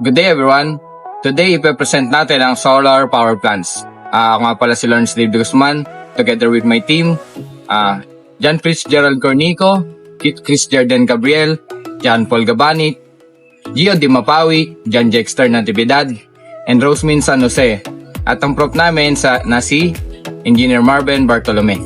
Good day everyone! Today, ipe-present natin ang solar power plants. Ako nga pala si Lawrence David Guzman, together with my team, John Fitzgerald Cornico, Chris Jordan Gabriel, John Paul Gabanit, Gio Di Mapawi, John Jexter Natividad, and Rosemin San Jose. At ang prop namin na si Engineer Marvin Bartolome.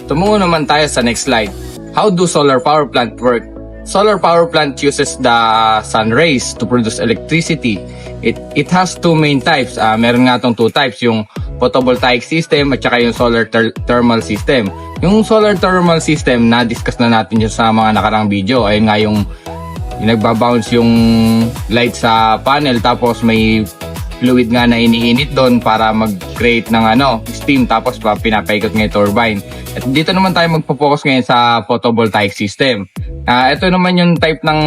Tumungo naman tayo sa next slide. How do solar power plant work? Solar power plant uses the sun rays to produce electricity. It has two main types. Meron nga itong two types, yung photovoltaic system at saka yung solar thermal system. Yung solar thermal system, na-discuss na natin yun sa mga nakarang video. Ayun nga yung nagbabounce yung light sa panel, tapos may fluid nga na iniinit doon para mag-create ng steam, tapos pinapaikot nga yung turbine. At dito naman tayo magpo-focus ngayon sa photovoltaic system. Ito naman yung type ng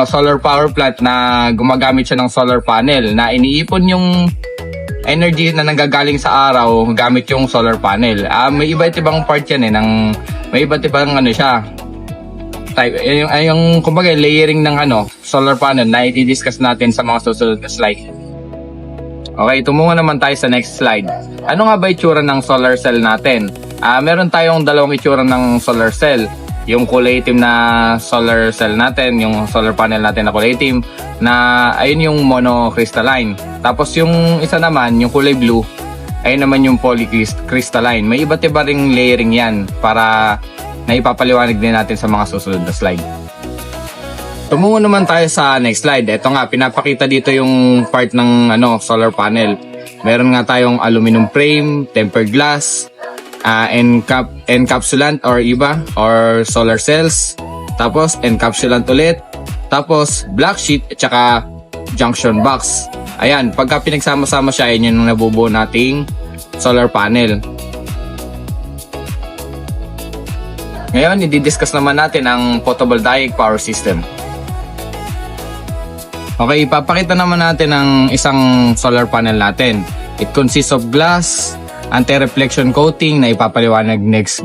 solar power plant na gumagamit siya ng solar panel na iniipon yung energy na nanggagaling sa araw gamit yung solar panel. May iba't ibang part yan may iba't ibang type. Yung kumbaga layering ng solar panel na i-discuss natin sa mga susunod na slide. Okay, tumungo naman tayo sa next slide. Ano nga ba itsura ng solar cell natin? Meron tayong dalawang itsura ng solar cell. Yung kulay itim na solar cell natin, yung solar panel natin na kulay itim, na ayun yung monocrystalline. Tapos yung isa naman, yung kulay blue, ayun naman yung polycrystalline. May iba't iba ring layering yan para naipapaliwanag din natin sa mga susunod na slide. Tumungo naman tayo sa next slide. Ito nga, pinapakita dito yung part ng solar panel. Meron nga tayong aluminum frame, tempered glass, encapsulant or solar cells, tapos encapsulant ulit, tapos black sheet at saka junction box. Ayan, pagka pinagsama-sama siya, yun yung nabubuo nating solar panel. Ngayon, i-discuss naman natin ang photovoltaic power system. Okay, ipapakita naman natin ang isang solar panel natin. It consists of glass, anti-reflection coating na ipapaliwanag next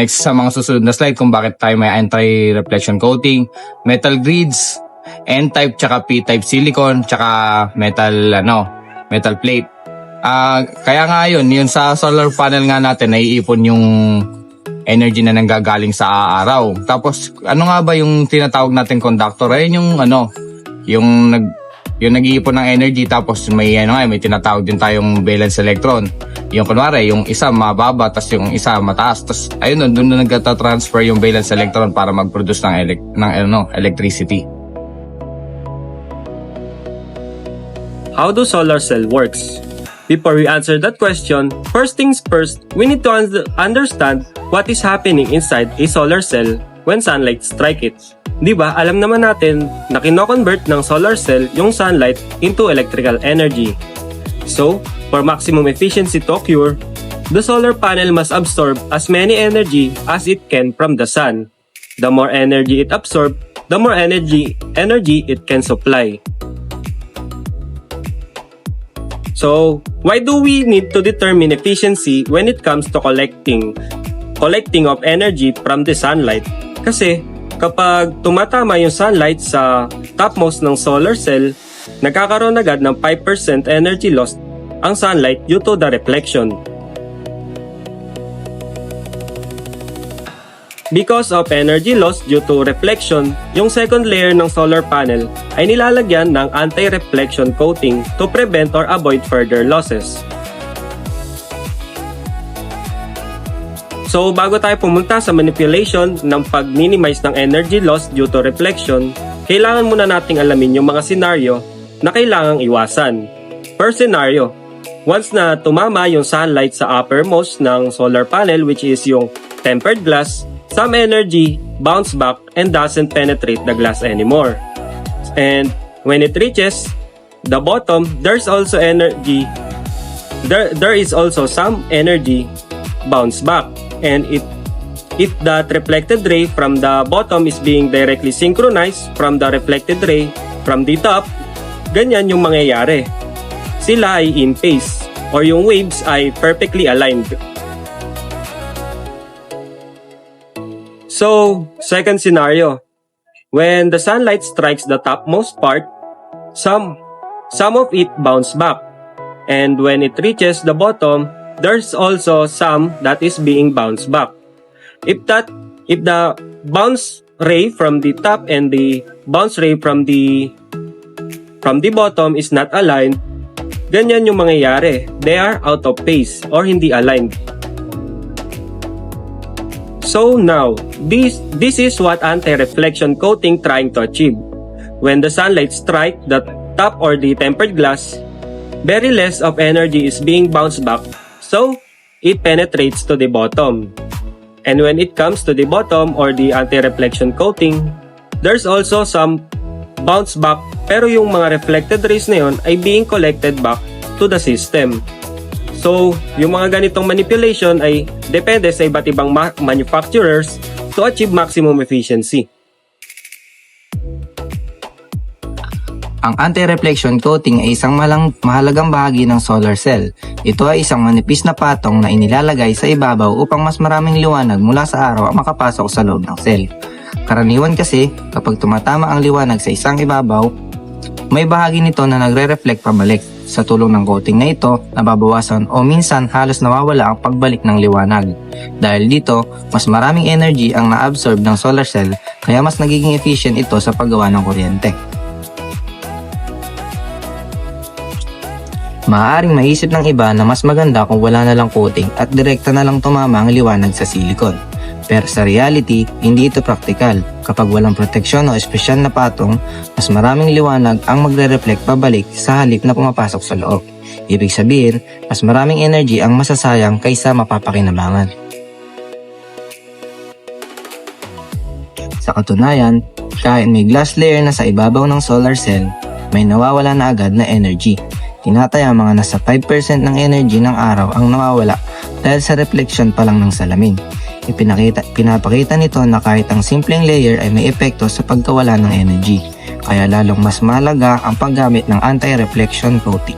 sa mga susunod na slide kung bakit tayo may anti-reflection coating, metal grids, N-type tsaka P-type silicone tsaka metal plate. Kaya nga yun sa solar panel nga natin naiipon yung energy na nanggagaling sa araw. Tapos nga ba yung tinatawag natin conductor? Ayun yung nag-iipon ng energy, tapos may tinatawag din tayong valence electron. Yung kunwari, yung isa mababa, tapos yung isa mataas. Tapos ayun doon na nagta-transfer yung valence electron para mag-produce ng electricity. How do solar cell works? Before we answer that question, first things first, we need to understand what is happening inside a solar cell when sunlight strike it. Di ba, alam naman natin na kino-convert ng solar cell yung sunlight into electrical energy. So, for maximum efficiency to occur, the solar panel must absorb as many energy as it can from the sun. The more energy it absorbs, the more energy it can supply. So, why do we need to determine efficiency when it comes to collecting of energy from the sunlight? Kasi, kapag tumatama yung sunlight sa topmost ng solar cell, nagkakaroon agad ng 5% energy loss ang sunlight due to the reflection. Because of energy loss due to reflection, yung second layer ng solar panel ay nilalagyan ng anti-reflection coating to prevent or avoid further losses. So, bago tayo pumunta sa manipulation ng pag-minimize ng energy loss due to reflection, kailangan muna nating alamin yung mga senaryo na kailangang iwasan. First scenario, once na tumama yung sunlight sa uppermost ng solar panel, which is yung tempered glass, some energy bounce back and doesn't penetrate the glass anymore. And when it reaches the bottom, there is also some energy bounce back. And if that reflected ray from the bottom is being directly synchronized from the reflected ray from the top, ganyan yung mangyayari. Sila ay in phase or yung waves ay perfectly aligned. So, second scenario. When the sunlight strikes the topmost part, some of it bounce back. And when it reaches the bottom, there's also some that is being bounced back. If the bounce ray from the top and the bounce ray from the bottom is not aligned, ganyan yung mangyayari. They are out of phase or hindi aligned. So now, this is what anti-reflection coating trying to achieve. When the sunlight strikes the top or the tempered glass, very less of energy is being bounced back, so it penetrates to the bottom. And when it comes to the bottom or the anti-reflection coating, there's also some bounce back, pero yung mga reflected rays na yun ay being collected back to the system. So, yung mga ganitong manipulation ay depende sa iba't ibang manufacturers to achieve maximum efficiency. Ang anti-reflection coating ay isang mahalagang bahagi ng solar cell. Ito ay isang manipis na patong na inilalagay sa ibabaw upang mas maraming liwanag mula sa araw ang makapasok sa loob ng cell. Karaniwan kasi, kapag tumatama ang liwanag sa isang ibabaw, may bahagi nito na nagre-reflect pabalik. Sa tulong ng coating na ito, nababawasan o minsan halos nawawala ang pagbalik ng liwanag. Dahil dito, mas maraming energy ang na-absorb ng solar cell kaya mas nagiging efficient ito sa paggawa ng kuryente. Maaaring maisip ng iba na mas maganda kung wala na lang coating at direkta na lang tumama ang liwanag sa silicone. Pero sa reality, hindi ito praktikal. Kapag walang proteksyon o espesyal na patong, mas maraming liwanag ang magre-reflect pabalik sa halip na pumapasok sa loob. Ibig sabihin, mas maraming energy ang masasayang kaysa mapapakinabangan. Sa katunayan, kahit may glass layer na sa ibabaw ng solar cell, may nawawala na agad na energy. Tinataya mga nasa 5% ng energy ng araw ang nawawala dahil sa reflection pa lang ng salamin. Pinapakita nito na kahit ang simpleng layer ay may epekto sa pagkawala ng energy, kaya lalong mas mahalaga ang paggamit ng anti-reflection coating.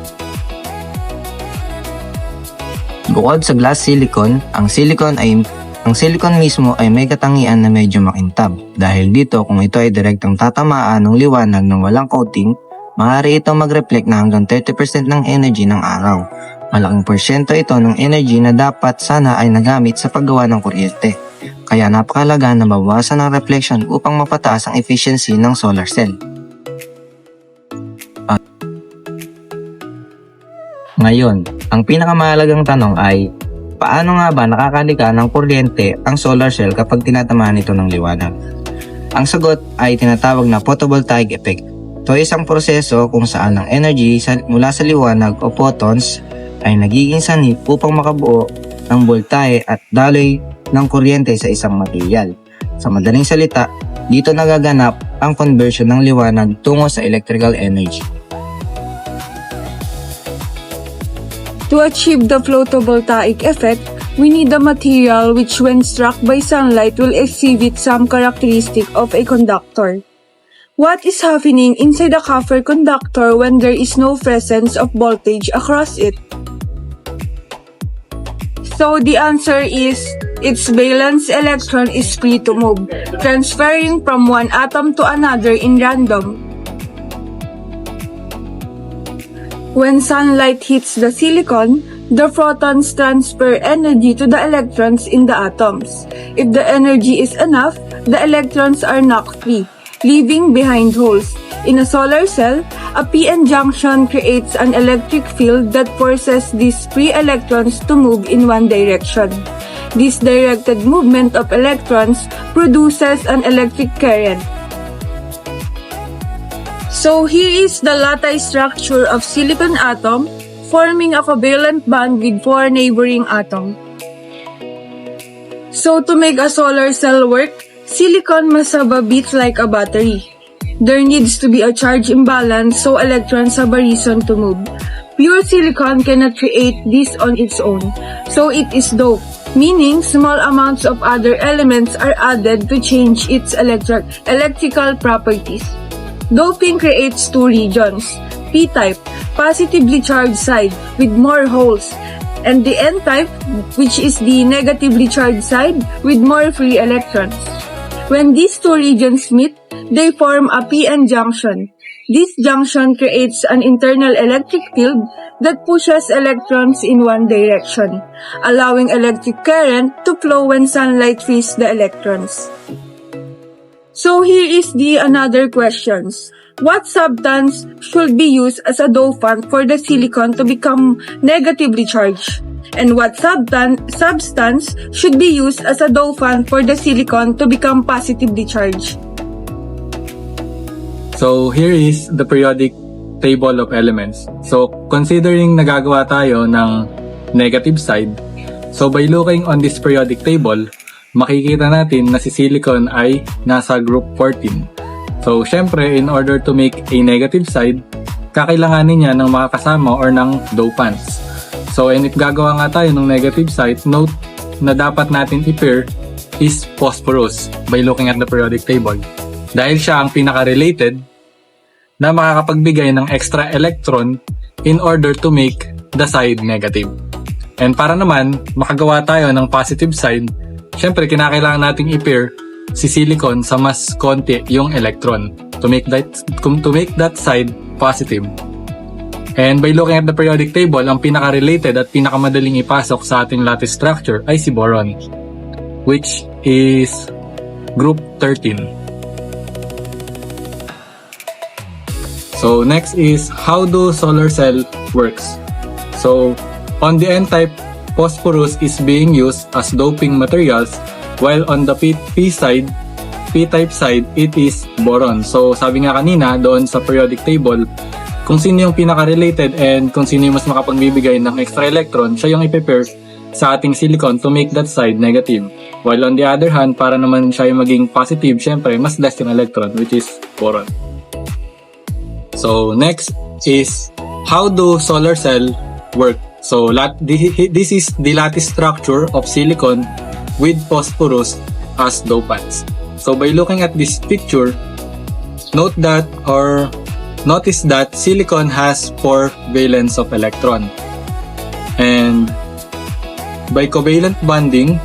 Bukod sa glass silicone, ang silicone mismo ay may katangian na medyo makintab. Dahil dito, kung ito ay direktang tatamaan ng liwanag ng walang coating, maaari itong mag-reflect na hanggang 30% ng energy ng araw. Malaking porsyento ito ng energy na dapat sana ay nagamit sa paggawa ng kuryente. Kaya napakalaga na mabawasan ang reflection upang mapataas ang efficiency ng solar cell. Ngayon, ang pinakamahalagang tanong ay, paano nga ba nakakalika ng kuryente ang solar cell kapag tinatamaan ito ng liwanag? Ang sagot ay tinatawag na photovoltaic effect. Ito ay isang proseso kung saan ang energy mula sa liwanag o photons ay nagiging sanhi upang makabuo ng boltahe at daloy ng kuryente sa isang material. Sa madaling salita, dito nagaganap ang conversion ng liwanag tungo sa electrical energy. To achieve the photovoltaic effect, we need a material which when struck by sunlight will exhibit some characteristic of a conductor. What is happening inside a copper conductor when there is no presence of voltage across it? So the answer is, its valence electron is free to move, transferring from one atom to another in random. When sunlight hits the silicon, the photons transfer energy to the electrons in the atoms. If the energy is enough, the electrons are knocked free, leaving behind holes. In a solar cell, a p-n junction creates an electric field that forces these free electrons to move in one direction. This directed movement of electrons produces an electric current. So here is the lattice structure of silicon atom, forming a covalent bond with four neighboring atoms. So to make a solar cell work, silicon must have a bit like a battery. There needs to be a charge imbalance so electrons have a reason to move. Pure silicon cannot create this on its own, so it is doped, meaning small amounts of other elements are added to change its electrical properties. Doping creates two regions, p-type, positively charged side with more holes, and the n-type, which is the negatively charged side with more free electrons. When these two regions meet, they form a p-n junction. This junction creates an internal electric field that pushes electrons in one direction, allowing electric current to flow when sunlight frees the electrons. So here is another questions. What substance should be used as a dopant for the silicon to become negatively charged? And what substance should be used as a dopant for the silicon to become positively charged? So here is the periodic table of elements. So considering nagagawa tayo ng negative side, so by looking on this periodic table, makikita natin na si silicon ay nasa group 14. So syempre, in order to make a negative side, kakailanganin niya ng mga kasama or ng dopants. So and if gagawa nga tayo ng negative side, note na dapat natin i-pair is phosphorus by looking at the periodic table. Dahil siya ang pinaka-related na makakapagbigay ng extra electron in order to make the side negative. And para naman makagawa tayo ng positive side, syempre kinakailangan nating i-pair si silicon sa mas konti yung electron to make that side positive. And by looking at the periodic table, ang pinaka-related at pinakamadaling ipasok sa ating lattice structure ay si boron, which is group 13. So next is how do solar cell works. So on the N-type, phosphorus is being used as doping materials, while on the P-type side, it is boron. So sabi nga kanina doon sa periodic table, kung sino yung pinaka-related and kung sino yung mas makapagbibigay ng extra electron, siya yung i-pair sa ating silicon to make that side negative. While on the other hand, para naman siya yung maging positive, syempre mas less yung electron, which is boron. So next is how do solar cell work. So this is the lattice structure of silicon with phosphorus as dopants. So by looking at this picture, notice that silicon has 4 valence of electron. And by covalent bonding,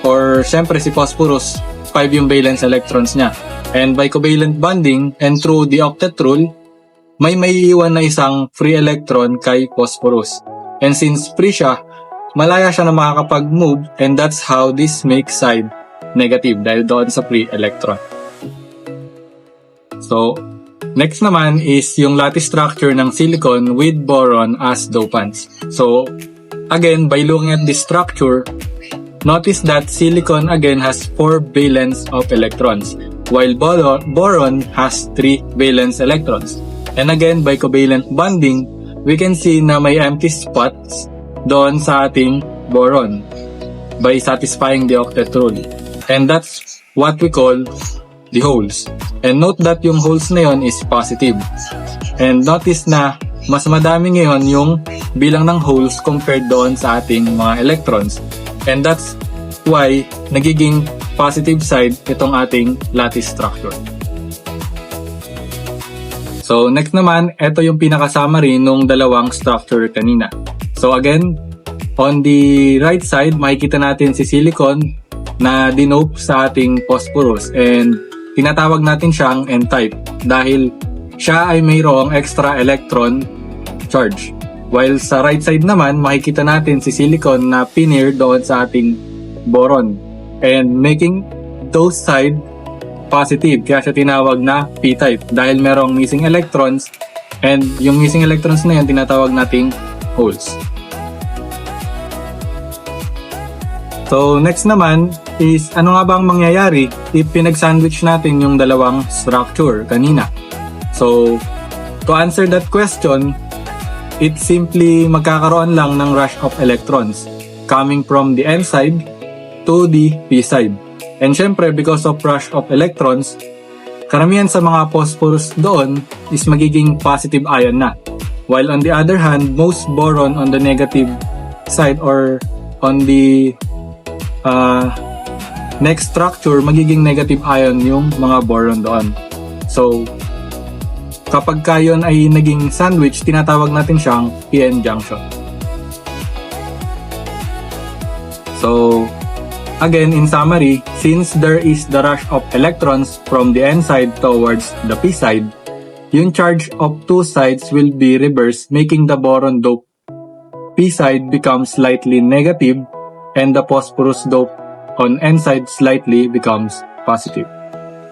or syempre si phosphorus, 5 yung valence electrons niya. And by covalent bonding and through the octet rule, may maiiwan na isang free electron kay phosphorus. And since free siya, malaya siya na makakapag-move, and that's how this makes side negative dahil doon sa free electron. So, next naman is yung lattice structure ng silicon with boron as dopants. So, again, by looking at this structure, notice that silicon again has 4 valence of electrons, while boron has 3 valence electrons. And again, by covalent bonding, we can see na may empty spots doon sa ating boron by satisfying the octet rule. And that's what we call the holes. And note that yung holes na yon is positive. And notice na mas madami ngayon yung bilang ng holes compared doon sa ating mga electrons. And that's why nagiging positive side itong ating lattice structure. So next naman, ito yung pinaka-summary nung dalawang structure kanina. So again, on the right side, makikita natin si silicon na denope sa ating phosphorus, and tinatawag natin siyang N-type dahil siya ay mayroong extra electron charge. While sa right side naman, makikita natin si silicon na pinir doon sa ating boron and making those side positive, kaya siya tinawag na P-type dahil merong missing electrons, and yung missing electrons na yan tinatawag nating holes. So next naman is ano nga bang mangyayari if pinag-sandwich natin yung dalawang structure kanina. So to answer that question, it simply magkakaroon lang ng rush of electrons coming from the N side to the P side. And syempre, because of rush of electrons, karamihan sa mga phosphorus doon is magiging positive ion na. While on the other hand, most boron on the negative side or on the next structure, magiging negative ion yung mga boron doon. So, kapag kayon ay naging sandwich, tinatawag natin siyang p-n junction. So, Again, in summary, since there is the rush of electrons from the N side towards the P side, yung charge of two sides will be reversed, making the boron dope P side becomes slightly negative and the phosphorus dope on N side slightly becomes positive.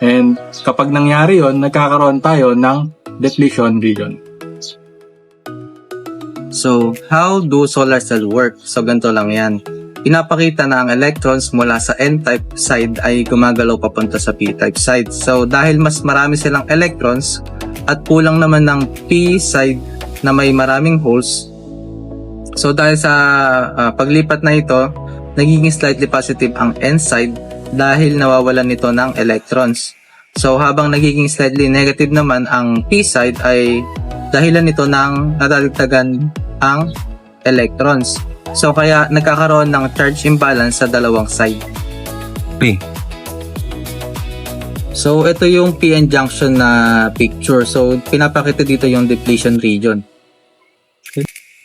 And kapag nangyari yon, nagkakaroon tayo ng depletion region. So, how do solar cell work? So, ganito lang yan. Pinapakita na ang electrons mula sa N-type side ay gumagalaw papunta sa P-type side. So, dahil mas marami silang electrons at kulang naman ng P side na may maraming holes, so dahil sa paglipat na ito, nagiging slightly positive ang N side dahil nawawalan nito ng electrons. So, habang nagiging slightly negative naman ang P side ay dahilan nito ng nadadagdagan ang electrons. So, kaya nagkakaroon ng charge imbalance sa dalawang side. P. So, ito yung PN junction na picture. So, pinapakita dito yung depletion region.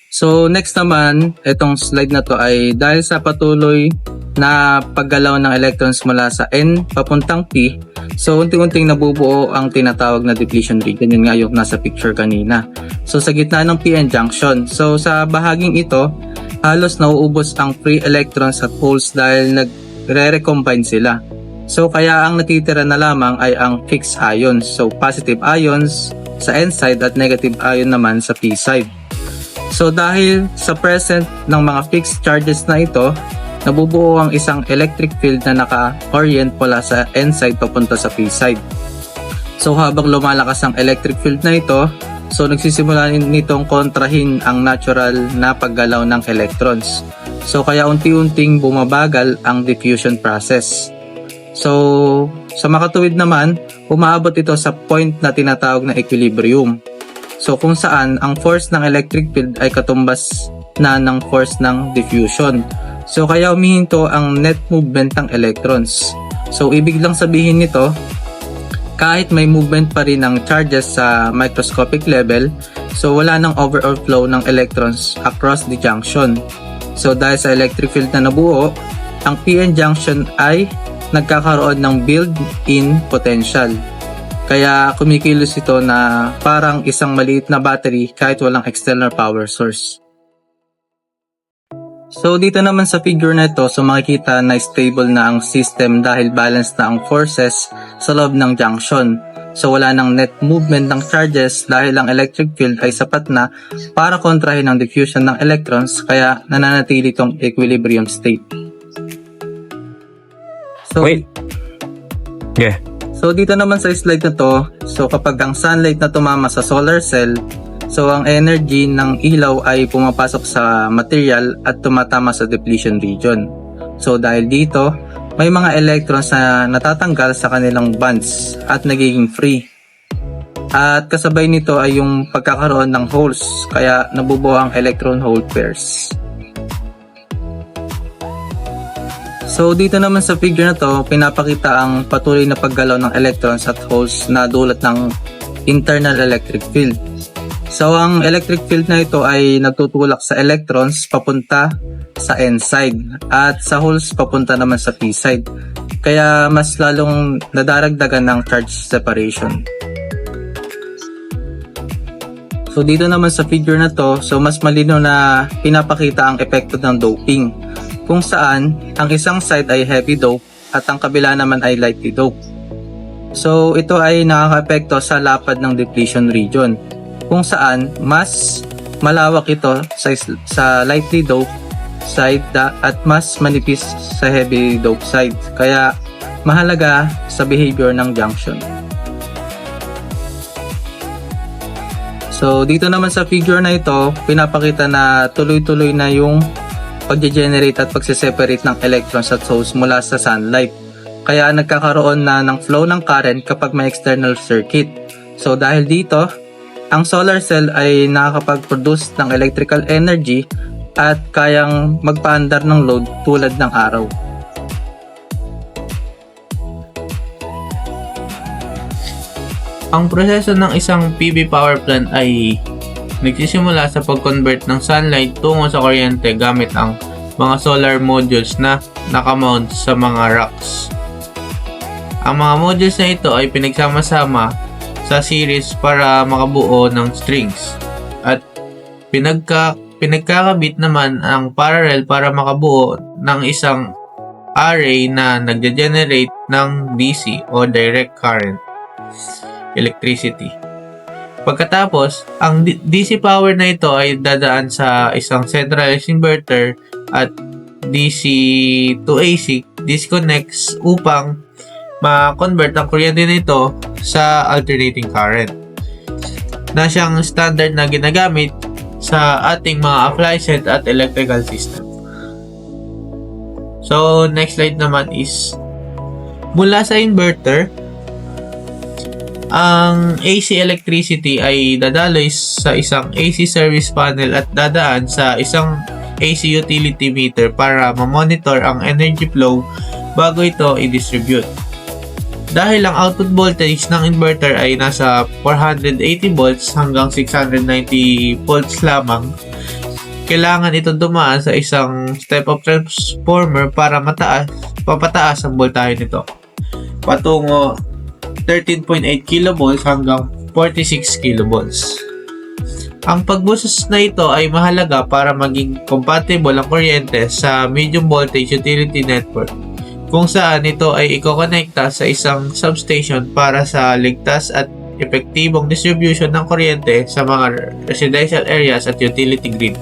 So, next naman, itong slide na to ay dahil sa patuloy na paggalaw ng electrons mula sa N papuntang P, so unti-unting nabubuo ang tinatawag na depletion region. Yun nga yung nasa picture kanina. So, sa gitna ng PN junction. So, sa bahaging ito, halos nauubos ang free electrons at holes dahil nagre-recombine sila. So, kaya ang natitira na lamang ay ang fixed ions. So, positive ions sa N side at negative ion naman sa P side. So, dahil sa present ng mga fixed charges na ito, nabubuo ang isang electric field na naka-orient mula sa N side papunta sa P side. So, habang lumalakas ang electric field na ito, so nagsisimula nitong kontrahin ang natural na paggalaw ng electrons. So, kaya unti-unting bumabagal ang diffusion process. So, sa makatuwid naman, umaabot ito sa point na tinatawag na equilibrium. So, kung saan ang force ng electric field ay katumbas na ng force ng diffusion. So, kaya humihinto ang net movement ng electrons. So, ibig lang sabihin nito, kahit may movement pa rin ng charges sa microscopic level, so wala nang overflow ng electrons across the junction. So, dahil sa electric field na nabuo, ang PN junction ay nagkakaroon ng built-in potential. Kaya kumikilos ito na parang isang maliit na battery kahit walang external power source. So, dito naman sa figure na ito, so makikita na stable na ang system dahil balanced na ang forces sa loob ng junction. So, wala nang net movement ng charges dahil ang electric field ay sapat na para kontrahin ang diffusion ng electrons, kaya nananatili itong equilibrium state. So, Wait. Yeah. So, dito naman sa slide na to, so kapag ang sunlight na tumama sa solar cell, so ang energy ng ilaw ay pumapasok sa material at tumatama sa depletion region. So, dahil dito, may mga electrons na natatanggal sa kanilang bonds at nagiging free. At kasabay nito ay yung pagkakaroon ng holes, kaya nabubuo ang electron-hole pairs. So, dito naman sa figure na to, pinapakita ang patuloy na paggalaw ng electrons at holes na dulot ng internal electric field. So, ang electric field na ito ay nagtutulak sa electrons papunta sa N side at sa holes papunta naman sa P side. Kaya mas lalong nadaragdagan ng charge separation. So, dito naman sa figure na to, so mas malino na pinapakita ang epekto ng doping, kung saan ang isang side ay heavy dope at ang kabila naman ay lightly dope. So, ito ay nakaka-epekto sa lapad ng depletion region, kung saan mas malawak ito sa lightly dope side at mas manipis sa heavy dope side. Kaya mahalaga sa behavior ng junction. So, dito naman sa figure na ito, pinapakita na tuloy-tuloy na yung pag-generate at pagse-separate ng electrons at holes mula sa sunlight. Kaya nagkakaroon na ng flow ng current kapag may external circuit. So, dahil dito, ang solar cell ay nakakapag-produce ng electrical energy at kayang magpaandar ng load tulad ng araw. Ang proseso ng isang PV power plant ay nagsisimula sa pag-convert ng sunlight tungo sa kuryente gamit ang mga solar modules na nakamount sa mga racks. Ang mga modules na ito ay pinagsama-sama sa series para makabuo ng strings at pinagkakabit naman ang parallel para makabuo ng isang array na nagge-generate ng DC o direct current electricity. Pagkatapos, ang DC power na ito ay dadaan sa isang centralized inverter at DC to AC disconnects upang ma-convert ang kuryente nito sa alternating current na siyang standard na ginagamit sa ating mga appliances at electrical system. So, next slide naman is mula sa inverter, ang AC electricity ay dadaloy sa isang AC service panel at dadaan sa isang AC utility meter para ma-monitor ang energy flow bago ito i-distribute. Dahil ang output voltage ng inverter ay nasa 480 volts hanggang 690 volts lamang, kailangan ito dumaan sa isang step-up transformer para papataas ang voltahe nito patungo 13.8 kV hanggang 46 kV. Ang pag-boost na ito ay mahalaga para maging compatible ang kuryente sa medium voltage utility network, kung saan ito ay ikokonekta sa isang substation para sa ligtas at epektibong distribution ng kuryente sa mga residential areas at utility grid.